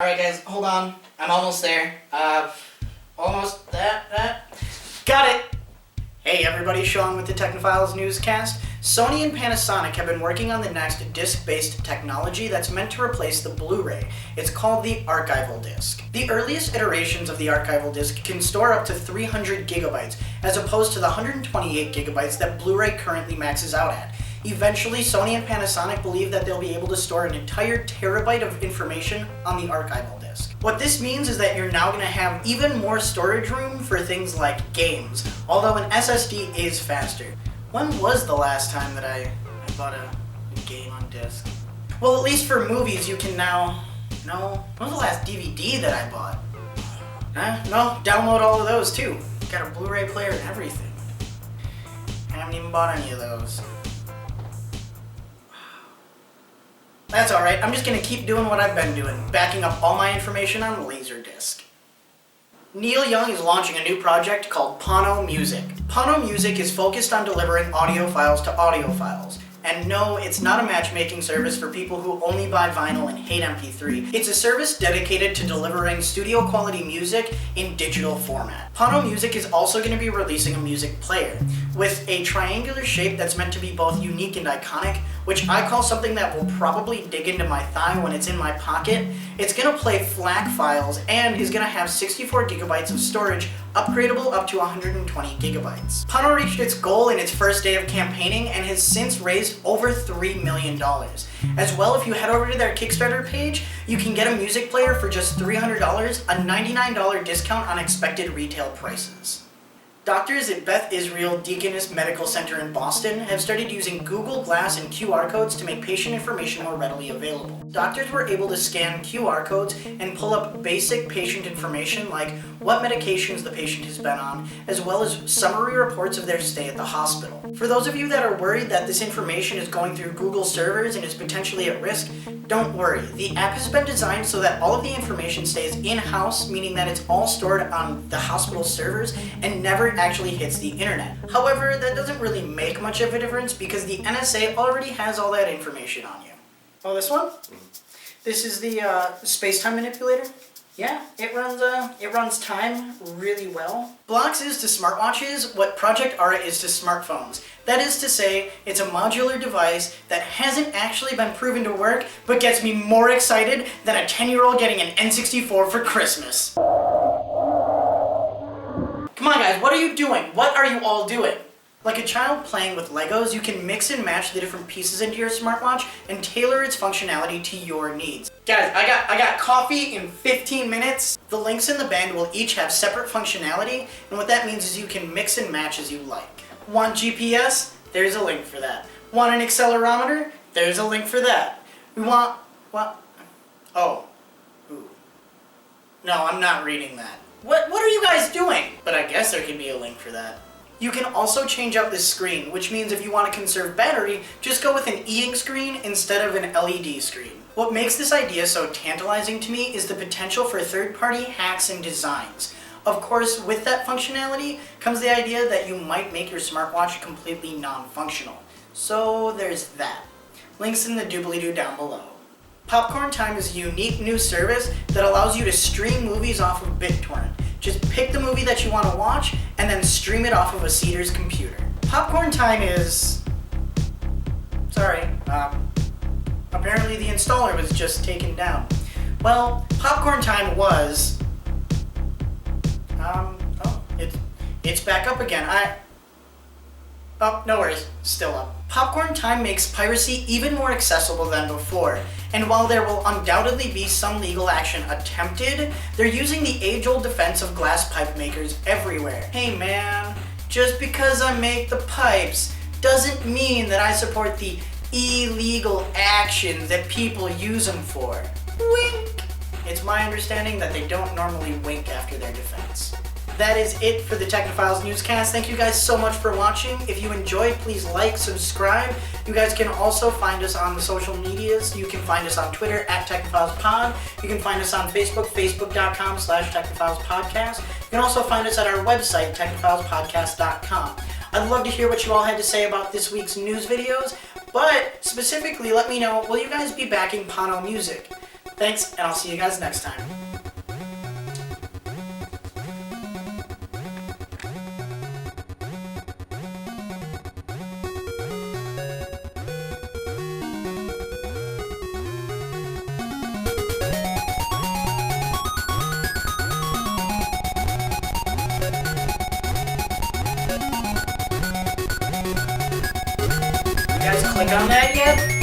Alright guys, hold on. I'm almost there. Almost that. Got it! Hey everybody, Sean with the Technophiles Newscast. Sony and Panasonic have been working on the next disc-based technology that's meant to replace the Blu-ray. It's called the Archival Disc. The earliest iterations of the Archival Disc can store up to 300 gigabytes, as opposed to the 128 gigabytes that Blu-ray currently maxes out at. Eventually, Sony and Panasonic believe that they'll be able to store an entire terabyte of information on the archival disc. What this means is that you're now going to have even more storage room for things like games, although an SSD is faster. When was the last time that I bought a game on disc? Well, at least for movies you can now... No, when was the last DVD that I bought? No, download all of those too. Got a Blu-ray player and everything. I haven't even bought any of those. That's alright, I'm just going to keep doing what I've been doing, backing up all my information on Laserdisc. Neil Young is launching a new project called Pono Music. Pono Music is focused on delivering audio files to audiophiles. And no, it's not a matchmaking service for people who only buy vinyl and hate MP3. It's a service dedicated to delivering studio quality music in digital format. Pono Music is also going to be releasing a music player with a triangular shape that's meant to be both unique and iconic, which I call something that will probably dig into my thigh when it's in my pocket. It's going to play FLAC files and is going to have 64 gigabytes of storage, upgradable up to 120 gigabytes. Pono reached its goal in its first day of campaigning and has since raised over $3 million. As well, if you head over to their Kickstarter page, you can get a music player for just $300, a $99 discount on expected retail prices. Doctors at Beth Israel Deaconess Medical Center in Boston have started using Google Glass and QR codes to make patient information more readily available. Doctors were able to scan QR codes and pull up basic patient information like what medications the patient has been on, as well as summary reports of their stay at the hospital. For those of you that are worried that this information is going through Google servers and is potentially at risk, don't worry. The app has been designed so that all of the information stays in-house, meaning that it's all stored on the hospital servers and never actually hits the internet. However, that doesn't really make much of a difference because the NSA already has all that information on you. Oh, this one? This is the space-time manipulator. Yeah, it runs time really well. Blocks is to smartwatches what Project Ara is to smartphones. That is to say, it's a modular device that hasn't actually been proven to work, but gets me more excited than a 10-year-old getting an N64 for Christmas. Come on guys, what are you doing? What are you all doing? Like a child playing with Legos, you can mix and match the different pieces into your smartwatch and tailor its functionality to your needs. Guys, I got coffee in 15 minutes. The links in the band will each have separate functionality, and what that means is you can mix and match as you like. Want GPS? There's a link for that. Want an accelerometer? There's a link for that. We want... what? Oh. Ooh. No, I'm not reading that. What are you guys doing? But I guess there can be a link for that. You can also change out the screen, which means if you want to conserve battery, just go with an eating screen instead of an LED screen. What makes this idea so tantalizing to me is the potential for third-party hacks and designs. Of course, with that functionality comes the idea that you might make your smartwatch completely non-functional. So there's that. Links in the doobly-doo down below. Popcorn Time is a unique new service that allows you to stream movies off of BitTorrent. Just pick the movie that you want to watch and then stream it off of a Cedars computer. Popcorn Time is... Sorry, apparently the installer was just taken down. Well, Popcorn Time was... it's back up again. Oh, no worries, still up. Popcorn Time makes piracy even more accessible than before, and while there will undoubtedly be some legal action attempted, they're using the age-old defense of glass pipe makers everywhere. Hey man, just because I make the pipes doesn't mean that I support the illegal actions that people use them for. Wink! It's my understanding that they don't normally wink after their defense. That is it for the Technophiles Newscast. Thank you guys so much for watching. If you enjoyed, please like, subscribe. You guys can also find us on the social medias. You can find us on Twitter @TechnophilesPod. You can find us on Facebook, facebook.com/Technophilespodcast. You can also find us at our website, technophilespodcast.com. I'd love to hear what you all had to say about this week's news videos, but specifically let me know, will you guys be backing Pono Music? Thanks, and I'll see you guys next time. You guys click on that yet?